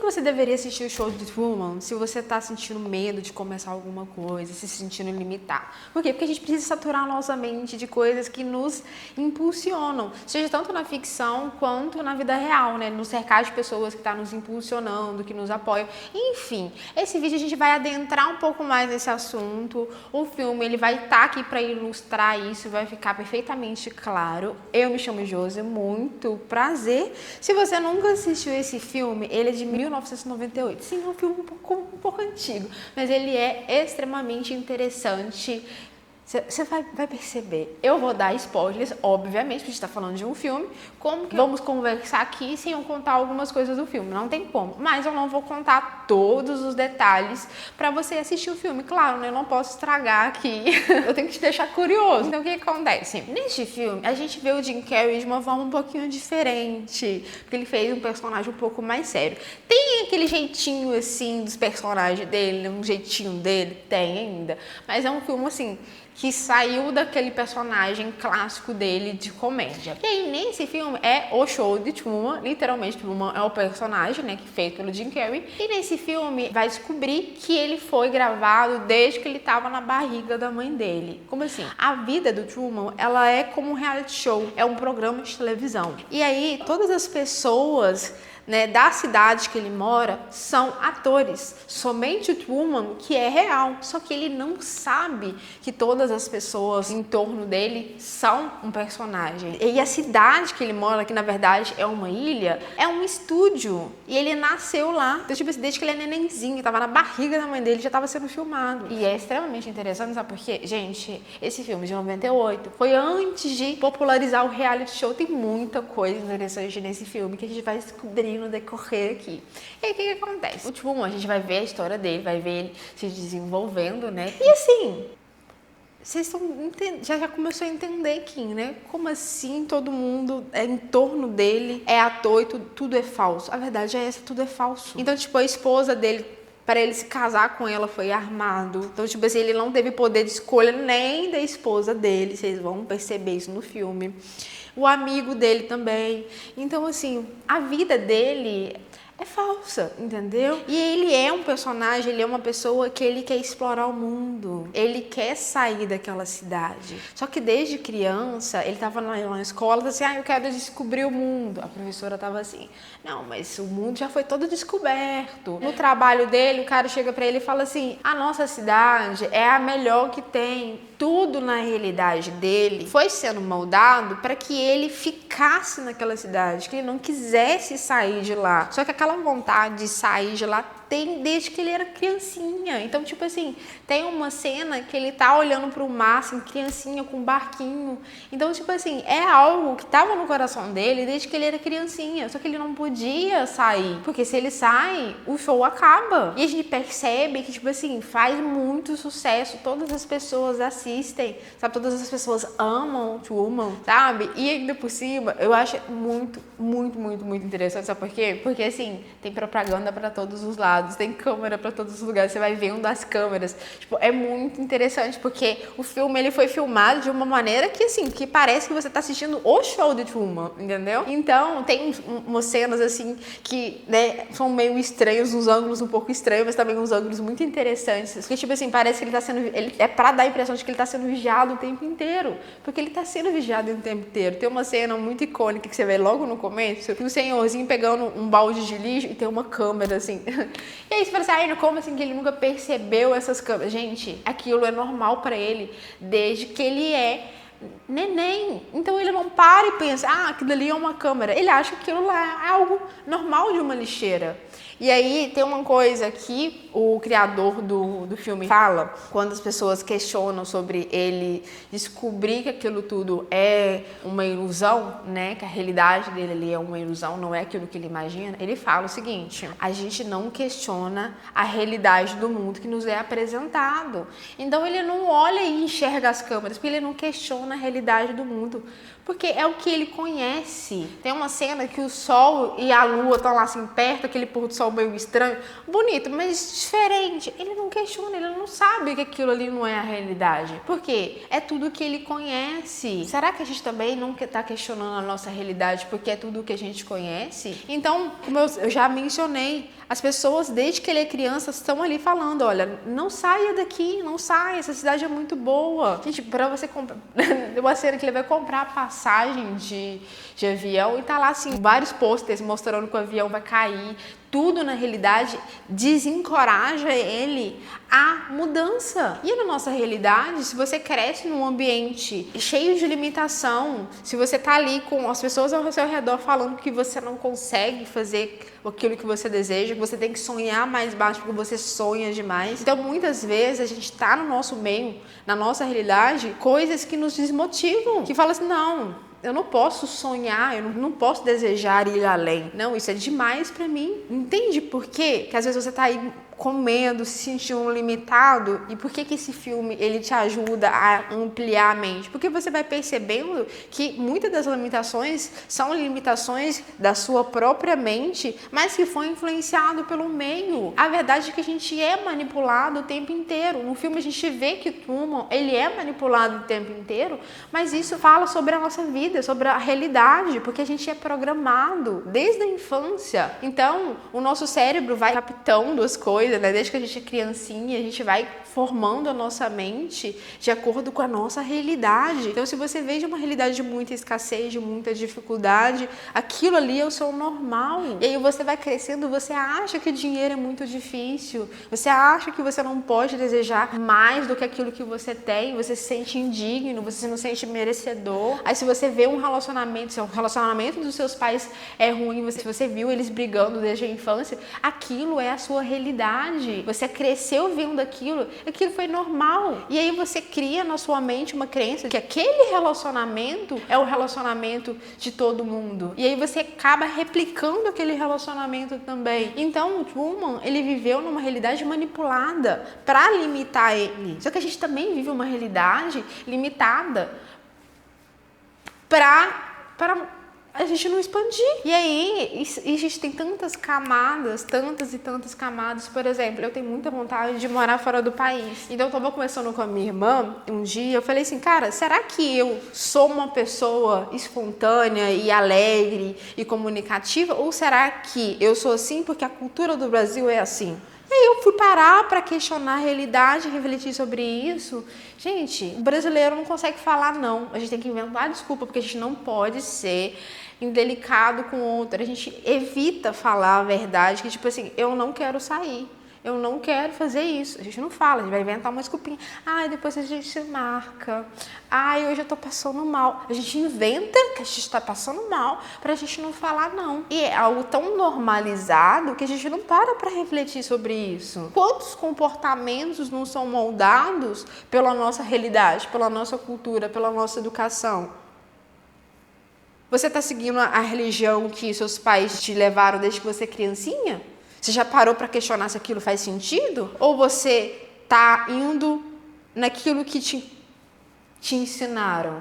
que você deveria assistir o show de Truman se você tá sentindo medo de começar alguma coisa, se sentindo limitado. Por quê? Porque a gente precisa saturar a nossa mente de coisas que nos impulsionam, seja tanto na ficção quanto na vida real, né? Nos cercar de pessoas que tá nos impulsionando, que nos apoiam. Enfim, esse vídeo a gente vai adentrar um pouco mais nesse assunto. O filme, ele vai estar aqui para ilustrar isso, vai ficar perfeitamente claro. Eu me chamo Josi, muito prazer. Se você nunca assistiu esse filme, ele é de 1998. Sim, é um filme um pouco antigo, mas ele é extremamente interessante. Você vai perceber. Eu vou dar spoilers, obviamente, porque a gente tá falando de um filme. Como que vamos conversar aqui sem eu contar algumas coisas do filme? Não tem como. Mas eu não vou contar todos os detalhes pra você assistir o filme. Claro, né? Eu não posso estragar aqui. Eu tenho que te deixar curioso. Então, o que acontece? Neste filme, a gente vê o Jim Carrey de uma forma um pouquinho diferente. Porque ele fez um personagem um pouco mais sério. Tem aquele jeitinho, assim, dos personagens dele, um jeitinho dele? Tem ainda. Mas é um filme, assim, que saiu daquele personagem clássico dele de comédia. E aí, nesse filme, é o show de Truman, literalmente, Truman é o personagem, né, que é feito pelo Jim Carrey. E nesse filme, vai descobrir que ele foi gravado desde que ele estava na barriga da mãe dele. Como assim? A vida do Truman, ela é como um reality show, é um programa de televisão. E aí, todas as pessoas, né, da cidade que ele mora são atores. Somente o Truman, que é real. Só que ele não sabe que todas as pessoas em torno dele são um personagem. E a cidade que ele mora, que na verdade é uma ilha, é um estúdio. E ele nasceu lá. Então, tipo, desde que ele é nenenzinho, tava na barriga da mãe dele, já tava sendo filmado. E é extremamente interessante, sabe por quê? Gente, esse filme de 98 foi antes de popularizar o reality show. Tem muita coisa interessante nesse filme que a gente vai descobrir no decorrer aqui. E aí, o que acontece? O Truman, a gente vai ver a história dele, vai ver ele se desenvolvendo, né? E assim, vocês já começou a entender aqui, né? Como assim todo mundo em torno dele é ator e tudo é falso? A verdade é essa, tudo é falso. Então, tipo, a esposa dele, para ele se casar com ela, foi armado. Então, tipo assim, ele não teve poder de escolha nem da esposa dele. Vocês vão perceber isso no filme. O amigo dele também. Então, assim, a vida dele é falsa, entendeu? E ele é um personagem, ele é uma pessoa que ele quer explorar o mundo. Ele quer sair daquela cidade. Só que desde criança, ele tava na escola, assim, eu quero descobrir o mundo. A professora tava assim, não, mas o mundo já foi todo descoberto. No trabalho dele, o cara chega pra ele e fala assim, a nossa cidade é a melhor que tem. Tudo na realidade dele foi sendo moldado para que ele ficasse naquela cidade, que ele não quisesse sair de lá. Só que aquela vontade de sair de lá tem desde que ele era criancinha. Então, tipo assim, tem uma cena que ele tá olhando pro mar, assim, criancinha com um barquinho. Então, tipo assim, é algo que tava no coração dele desde que ele era criancinha. Só que ele não podia sair, porque se ele sai, o show acaba. E a gente percebe que, tipo assim, faz muito sucesso. Todas as pessoas assistem, sabe? Todas as pessoas amam Truman, sabe? E ainda por cima, eu acho muito, muito, muito, muito interessante. Sabe por quê? Porque, assim, tem propaganda pra todos os lados. Tem câmera pra todos os lugares, você vai ver das câmeras. Tipo, é muito interessante porque o filme ele foi filmado de uma maneira que assim, que parece que você tá assistindo o show de Truman, entendeu? Então, tem umas cenas assim que, né, são meio estranhos, uns ângulos um pouco estranhos, mas também uns ângulos muito interessantes. Porque tipo assim, parece que ele tá sendo, ele é pra dar a impressão de que ele tá sendo vigiado o tempo inteiro, porque ele tá sendo vigiado o tempo inteiro. Tem uma cena muito icônica que você vê logo no começo, que o senhorzinho pegando um balde de lixo e tem uma câmera assim. E aí você fala assim, ai, como assim que ele nunca percebeu essas câmeras? Gente, aquilo é normal pra ele desde que ele é neném. Então ele não para e pensa, aquilo ali é uma câmera. Ele acha que aquilo lá é algo normal de uma lixeira. E aí tem uma coisa que o criador do filme fala, quando as pessoas questionam sobre ele descobrir que aquilo tudo é uma ilusão, né? Que a realidade dele ali é uma ilusão, não é aquilo que ele imagina. Ele fala o seguinte, a gente não questiona a realidade do mundo que nos é apresentado. Então ele não olha e enxerga as câmeras, porque ele não questiona questiona a realidade do mundo, porque é o que ele conhece. Tem uma cena que o sol e a lua estão lá assim perto, aquele pôr do sol meio estranho, bonito, mas diferente. Ele não questiona, ele não sabe que aquilo ali não é a realidade. Por quê? É tudo que ele conhece. Será que a gente também nunca está questionando a nossa realidade porque é tudo que a gente conhece? Então, como eu já mencionei, as pessoas, desde que ele é criança, estão ali falando, olha, não saia daqui, não saia, essa cidade é muito boa. Gente, para você comprar... Tem uma cena que ele vai comprar a passagem de avião e tá lá, assim, vários pôsteres mostrando que o avião vai cair. Tudo, na realidade, desencoraja ele à mudança. E na nossa realidade, se você cresce num ambiente cheio de limitação, se você tá ali com as pessoas ao seu redor falando que você não consegue fazer aquilo que você deseja, que você tem que sonhar mais baixo porque você sonha demais. Então, muitas vezes, a gente tá no nosso meio, na nossa realidade, coisas que nos desmotivam, que falam assim, não, eu não posso sonhar, eu não posso desejar ir além. Não, isso é demais pra mim. Entende por quê? Que às vezes você tá aí comendo, se sentindo limitado. E por que esse filme ele te ajuda a ampliar a mente? Porque você vai percebendo que muitas das limitações são limitações da sua própria mente, mas que foi influenciado pelo meio. A verdade é que a gente é manipulado o tempo inteiro. No filme a gente vê que Truman, ele é manipulado o tempo inteiro, mas isso fala sobre a nossa vida, sobre a realidade, porque a gente é programado desde a infância. Então, o nosso cérebro vai captando as coisas, né? Desde que a gente é criancinha, a gente vai formando a nossa mente de acordo com a nossa realidade. Então, se você veja uma realidade de muita escassez, de muita dificuldade, aquilo ali é o seu normal. E aí você vai crescendo, você acha que o dinheiro é muito difícil, você acha que você não pode desejar mais do que aquilo que você tem, você se sente indigno, você se não sente merecedor. Aí se você vê um relacionamento, se o relacionamento dos seus pais é ruim, se você viu eles brigando desde a infância, aquilo é a sua realidade. Você cresceu vendo aquilo foi normal. E aí você cria na sua mente uma crença que aquele relacionamento é o relacionamento de todo mundo. E aí você acaba replicando aquele relacionamento também. Então o Truman, ele viveu numa realidade manipulada para limitar ele. Só que a gente também vive uma realidade limitada para a gente não expandir. E aí, a gente tem tantas camadas, tantas e tantas camadas. Por exemplo, eu tenho muita vontade de morar fora do país. Então, eu estava conversando com a minha irmã um dia, eu falei assim, cara, será que eu sou uma pessoa espontânea e alegre e comunicativa? Ou será que eu sou assim porque a cultura do Brasil é assim? E aí eu fui parar para questionar a realidade, refletir sobre isso. Gente, o brasileiro não consegue falar não. A gente tem que inventar desculpa, porque a gente não pode ser indelicado com o outro. A gente evita falar a verdade, que tipo assim, eu não quero sair. Eu não quero fazer isso. A gente não fala, a gente vai inventar uma desculpinha. Ai, depois a gente se marca. Ai, hoje eu tô passando mal. A gente inventa que a gente tá passando mal pra gente não falar não. E é algo tão normalizado que a gente não para refletir sobre isso. Quantos comportamentos não são moldados pela nossa realidade, pela nossa cultura, pela nossa educação? Você tá seguindo a religião que seus pais te levaram desde que você é criancinha? Você já parou para questionar se aquilo faz sentido? Ou você está indo naquilo que te ensinaram?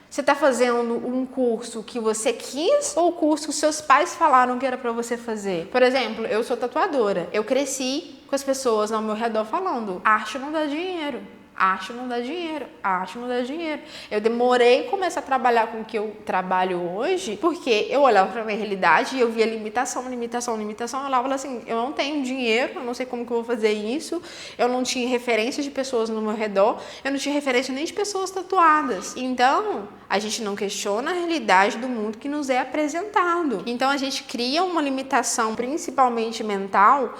Você está fazendo um curso que você quis ou o curso que seus pais falaram que era para você fazer? Por exemplo, eu sou tatuadora. Eu cresci com as pessoas ao meu redor falando, arte não dá dinheiro. Arte não dá dinheiro, arte não dá dinheiro. Eu demorei a começar a trabalhar com o que eu trabalho hoje, porque eu olhava para a minha realidade e eu via limitação. Eu olhava assim, eu não tenho dinheiro, eu não sei como que eu vou fazer isso, eu não tinha referência de pessoas no meu redor, eu não tinha referência nem de pessoas tatuadas. Então, a gente não questiona a realidade do mundo que nos é apresentado. Então, a gente cria uma limitação, principalmente mental,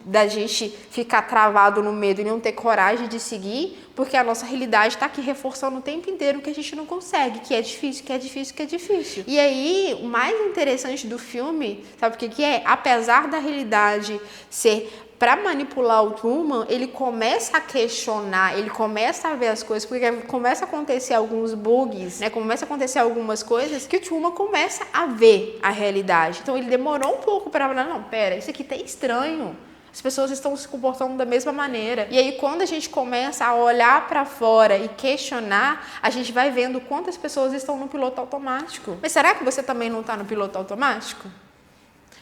da gente ficar travado no medo e não ter coragem de seguir, porque a nossa realidade está aqui reforçando o tempo inteiro que a gente não consegue, que é difícil, que é difícil, que é difícil. E aí, o mais interessante do filme, sabe o que é? Apesar da realidade ser para manipular o Truman, ele começa a questionar, ele começa a ver as coisas, porque começa a acontecer alguns bugs, né? Começa a acontecer algumas coisas que o Truman começa a ver a realidade. Então, ele demorou um pouco para falar, não, pera, isso aqui tá estranho. As pessoas estão se comportando da mesma maneira. E aí, quando a gente começa a olhar para fora e questionar, a gente vai vendo quantas pessoas estão no piloto automático. Mas será que você também não está no piloto automático?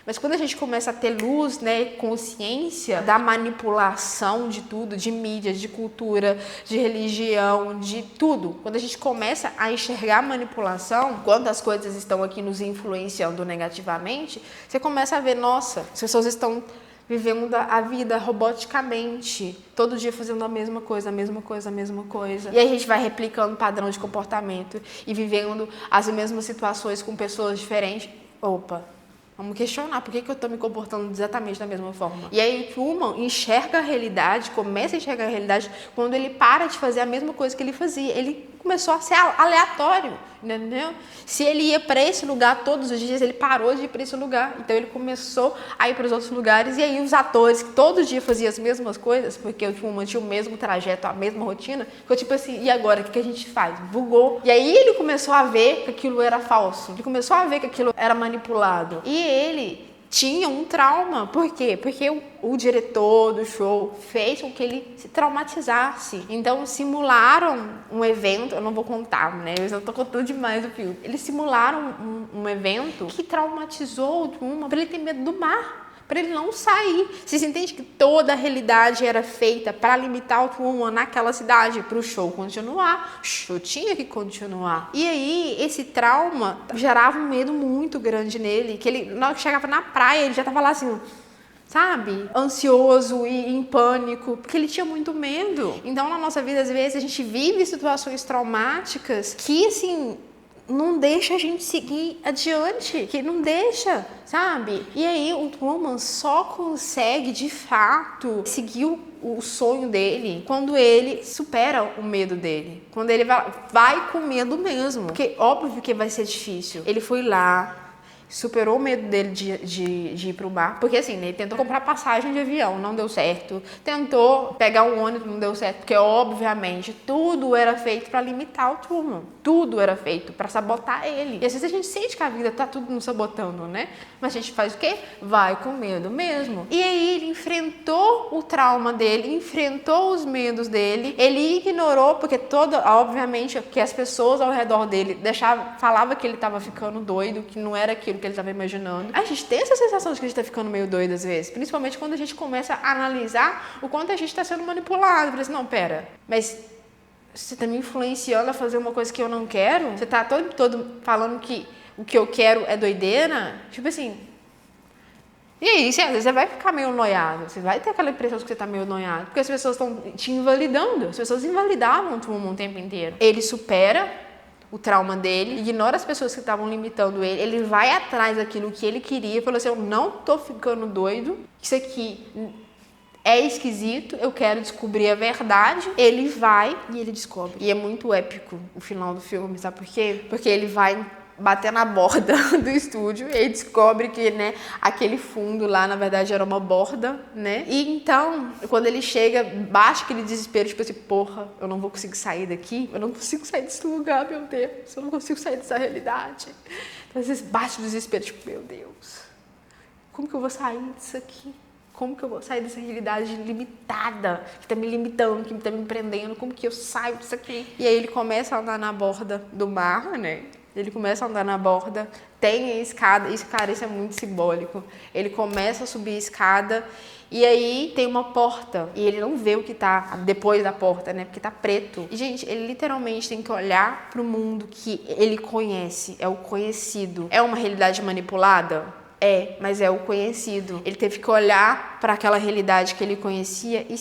Mas quando a gente começa a ter luz, né, consciência da manipulação de tudo, de mídias, de cultura, de religião, de tudo, quando a gente começa a enxergar a manipulação, quando as coisas estão aqui nos influenciando negativamente, você começa a ver, nossa, as pessoas estão vivendo a vida roboticamente, todo dia fazendo a mesma coisa, a mesma coisa, a mesma coisa. E aí a gente vai replicando padrão de comportamento e vivendo as mesmas situações com pessoas diferentes. Opa! Vamos questionar por que eu estou me comportando exatamente da mesma forma. E aí Truman enxerga a realidade, começa a enxergar a realidade quando ele para de fazer a mesma coisa que ele fazia. Ele começou a ser aleatório, entendeu? Se ele ia para esse lugar todos os dias, ele parou de ir para esse lugar. Então ele começou a ir para os outros lugares. E aí os atores que todo dia faziam as mesmas coisas, porque o Truman tinha o mesmo trajeto, a mesma rotina, ficou tipo assim, e agora? O que a gente faz? Bugou. E aí ele começou a ver que aquilo era falso. Ele começou a ver que aquilo era manipulado. E ele tinha um trauma. Por quê? Porque o diretor do show fez com que ele se traumatizasse. Então, simularam um evento, eu não vou contar, né? Eu já estou contando demais o filme. Eles simularam um evento que traumatizou o Truman para ele ter medo do mar. Para ele não sair. Você entende que toda a realidade era feita para limitar o Truman naquela cidade, para o show continuar. O show tinha que continuar. E aí, esse trauma gerava um medo muito grande nele, que ele, na hora que chegava na praia, ele já estava lá assim, sabe? Ansioso e em pânico, porque ele tinha muito medo. Então, na nossa vida, às vezes, a gente vive situações traumáticas que, assim, não deixa a gente seguir adiante, que não deixa, sabe? E aí o Truman só consegue, de fato, seguir o sonho dele quando ele supera o medo dele, quando ele vai com medo mesmo, porque óbvio que vai ser difícil. Ele foi lá, superou o medo dele de ir pro mar, porque assim, né, ele tentou comprar passagem de avião, não deu certo, tentou pegar um ônibus, não deu certo, porque obviamente tudo era feito para limitar o Truman, tudo era feito para sabotar ele. E às vezes a gente sente que a vida tá tudo nos sabotando, né? Mas a gente faz o quê? Vai com medo mesmo. E aí ele enfrentou o trauma dele, enfrentou os medos dele, ele ignorou, porque obviamente, que as pessoas ao redor dele falava que ele estava ficando doido, que não era aquilo que ele estava imaginando. A gente tem essa sensação de que a gente está ficando meio doido às vezes, principalmente quando a gente começa a analisar o quanto a gente está sendo manipulado. Fala assim, não, pera, mas você está me influenciando a fazer uma coisa que eu não quero? Você está todo falando que o que eu quero é doideira? Tipo assim. E aí, às vezes você vai ficar meio noiado, você vai ter aquela impressão de que você está meio noiado, porque as pessoas estão te invalidando, as pessoas invalidavam o Truman o tempo inteiro. Ele supera o trauma dele, ignora as pessoas que estavam limitando ele, ele vai atrás daquilo que ele queria, falou assim, eu não tô ficando doido, isso aqui é esquisito, eu quero descobrir a verdade. Ele vai e ele descobre. E é muito épico o final do filme, sabe por quê? Porque ele vai bater na borda do estúdio e ele descobre que, né, aquele fundo lá, na verdade, era uma borda, né? E então, quando ele chega, baixa aquele desespero, tipo assim, porra, eu não vou conseguir sair daqui, eu não consigo sair desse lugar, meu Deus, eu não consigo sair dessa realidade. Então, às vezes, bate o desespero, tipo, meu Deus, como que eu vou sair disso aqui? Como que eu vou sair dessa realidade limitada, que tá me limitando, que tá me prendendo? Como que eu saio disso aqui? E aí ele começa a andar na borda do mar, né? Ele começa a andar na borda, tem a escada, isso, cara, isso é muito simbólico. Ele começa a subir a escada e aí tem uma porta e ele não vê o que tá depois da porta, né? Porque tá preto. E, gente, ele literalmente tem que olhar pro mundo que ele conhece, é o conhecido. É uma realidade manipulada? É, mas é o conhecido. Ele teve que olhar para aquela realidade que ele conhecia e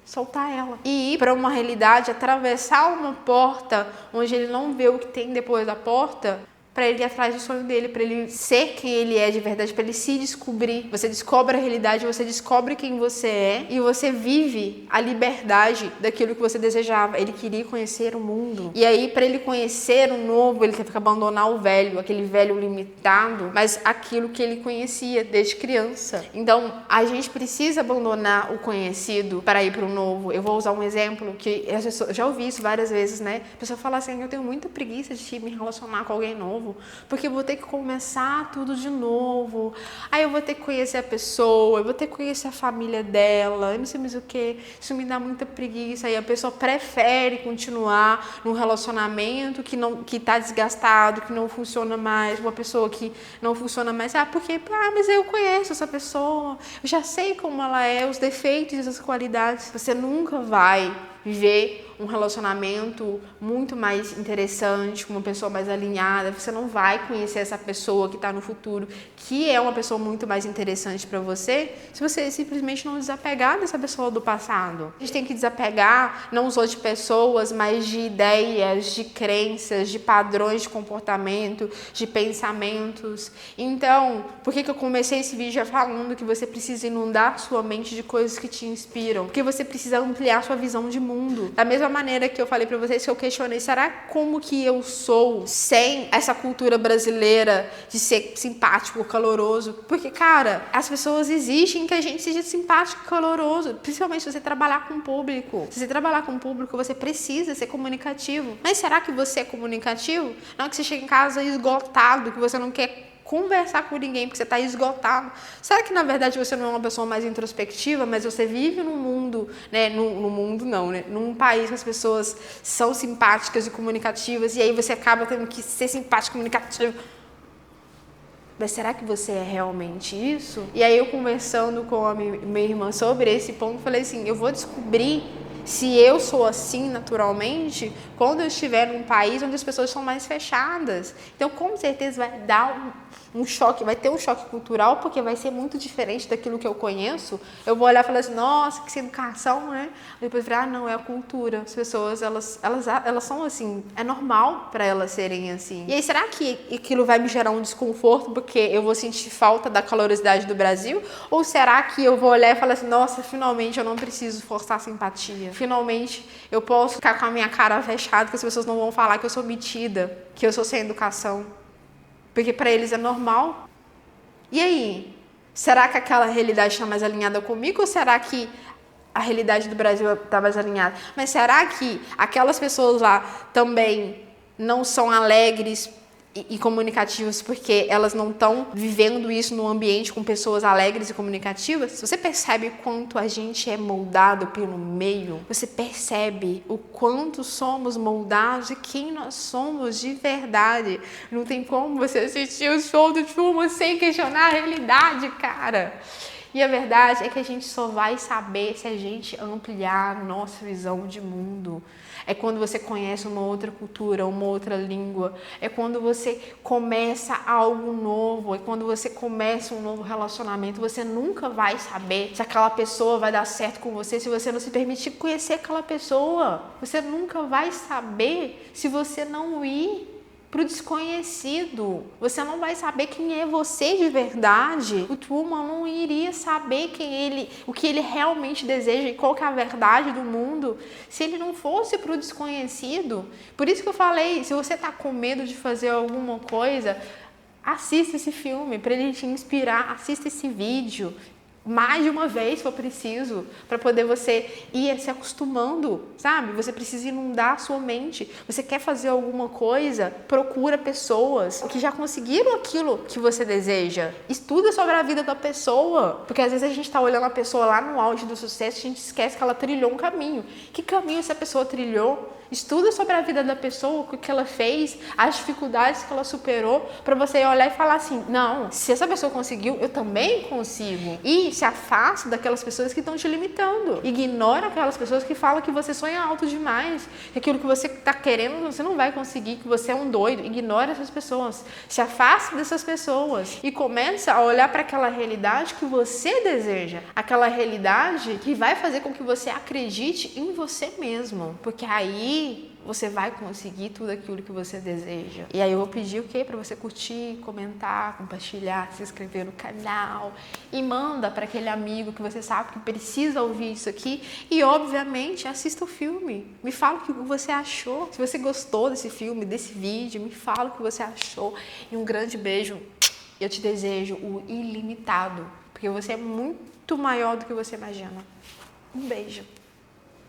soltar ela. E ir para uma realidade, atravessar uma porta onde ele não vê o que tem depois da porta, para ele ir atrás do sonho dele, para ele ser quem ele é de verdade, para ele se descobrir. Você descobre a realidade, você descobre quem você é e você vive a liberdade daquilo que você desejava. Ele queria conhecer o mundo. E aí, para ele conhecer o novo, ele teve que abandonar o velho, aquele velho limitado, mas aquilo que ele conhecia desde criança. Então, a gente precisa abandonar o conhecido para ir para o novo. Eu vou usar um exemplo que as pessoas, já ouvi isso várias vezes, né? A pessoa fala assim, eu tenho muita preguiça de me relacionar com alguém novo. novo, porque eu vou ter que começar tudo de novo. Aí eu vou ter que conhecer a pessoa, eu vou ter que conhecer a família dela, eu não sei mais o que. Isso me dá muita preguiça. Aí a pessoa prefere continuar num relacionamento que tá desgastado, que não funciona mais, uma pessoa que não funciona mais. Porque, mas eu conheço essa pessoa, eu já sei como ela é, os defeitos e as qualidades. Você nunca vai viver um relacionamento muito mais interessante, com uma pessoa mais alinhada. Você não vai conhecer essa pessoa que está no futuro, que é uma pessoa muito mais interessante para você, se você simplesmente não desapegar dessa pessoa do passado. A gente tem que desapegar não só de pessoas, mas de ideias, de crenças, de padrões de comportamento, de pensamentos. Então, por que eu comecei esse vídeo já falando que você precisa inundar sua mente de coisas que te inspiram? Porque você precisa ampliar sua visão de mundo. Da mesma maneira que eu falei pra vocês, que eu questionei, será como que eu sou sem essa cultura brasileira de ser simpático, caloroso? Porque, cara, as pessoas exigem que a gente seja simpático e caloroso, principalmente se você trabalhar com o público. Se você trabalhar com o público, você precisa ser comunicativo. Mas será que você é comunicativo? Não, que você chega em casa esgotado, que você não quer conversar com ninguém porque você está esgotado. Será que na verdade você não é uma pessoa mais introspectiva, mas você vive num mundo, né? No mundo não, né? Num país que as pessoas são simpáticas e comunicativas e aí você acaba tendo que ser simpático e comunicativo. Mas será que você é realmente isso? E aí eu conversando com a minha irmã sobre esse ponto, falei assim, eu vou descobrir se eu sou assim naturalmente quando eu estiver num país onde as pessoas são mais fechadas. Então, com certeza vai dar um choque, vai ter um choque cultural, porque vai ser muito diferente daquilo que eu conheço. Eu vou olhar e falar assim, nossa, que educação, né? Depois eu falar, não, é a cultura. As pessoas, elas são assim, é normal para elas serem assim. E aí, será que aquilo vai me gerar um desconforto porque eu vou sentir falta da calorosidade do Brasil? Ou será que eu vou olhar e falar assim, nossa, finalmente eu não preciso forçar simpatia. Finalmente eu posso ficar com a minha cara fechada, que as pessoas não vão falar que eu sou metida, que eu sou sem educação. Porque para eles é normal. E aí? Será que aquela realidade está mais alinhada comigo ou será que a realidade do Brasil está mais alinhada? Mas será que aquelas pessoas lá também não são alegres e comunicativas porque elas não estão vivendo isso num ambiente com pessoas alegres e comunicativas? Você percebe quanto a gente é moldado pelo meio? Você percebe o quanto somos moldados e quem nós somos de verdade? Não tem como você assistir o show do Truman sem questionar a realidade, cara. E a verdade é que a gente só vai saber se a gente ampliar a nossa visão de mundo. É quando você conhece uma outra cultura, uma outra língua. É quando você começa algo novo. É quando você começa um novo relacionamento. Você nunca vai saber se aquela pessoa vai dar certo com você se você não se permitir conhecer aquela pessoa. Você nunca vai saber se você não ir pro desconhecido. Você não vai saber quem é você de verdade. O Truman não iria saber o que ele realmente deseja e qual que é a verdade do mundo se ele não fosse pro desconhecido. Por isso que eu falei, se você tá com medo de fazer alguma coisa, assista esse filme para ele te inspirar, assista esse vídeo mais de uma vez se for preciso, para poder você ir se acostumando, sabe? Você precisa inundar a sua mente. Você quer fazer alguma coisa, procura pessoas que já conseguiram aquilo que você deseja. Estuda sobre a vida da pessoa, porque às vezes a gente está olhando a pessoa lá no auge do sucesso e a gente esquece que ela trilhou um caminho. Que caminho essa pessoa trilhou? Estuda sobre a vida da pessoa, o que ela fez, as dificuldades que ela superou, para você olhar e falar assim, não, se essa pessoa conseguiu, eu também consigo. E se afaste daquelas pessoas que estão te limitando. Ignora aquelas pessoas que falam que você sonha alto demais, que aquilo que você está querendo você não vai conseguir, que você é um doido. Ignora essas pessoas. Se afaste dessas pessoas e começa a olhar para aquela realidade que você deseja. Aquela realidade que vai fazer com que você acredite em você mesmo. Porque aí você vai conseguir tudo aquilo que você deseja. E aí eu vou pedir o quê? Para você curtir, comentar, compartilhar, se inscrever no canal e manda para aquele amigo que você sabe que precisa ouvir isso aqui. E obviamente assista o filme. Me fala o que você achou. Se você gostou desse filme, desse vídeo, me fala o que você achou. E um grande beijo. Eu te desejo o ilimitado, porque você é muito maior do que você imagina. Um beijo.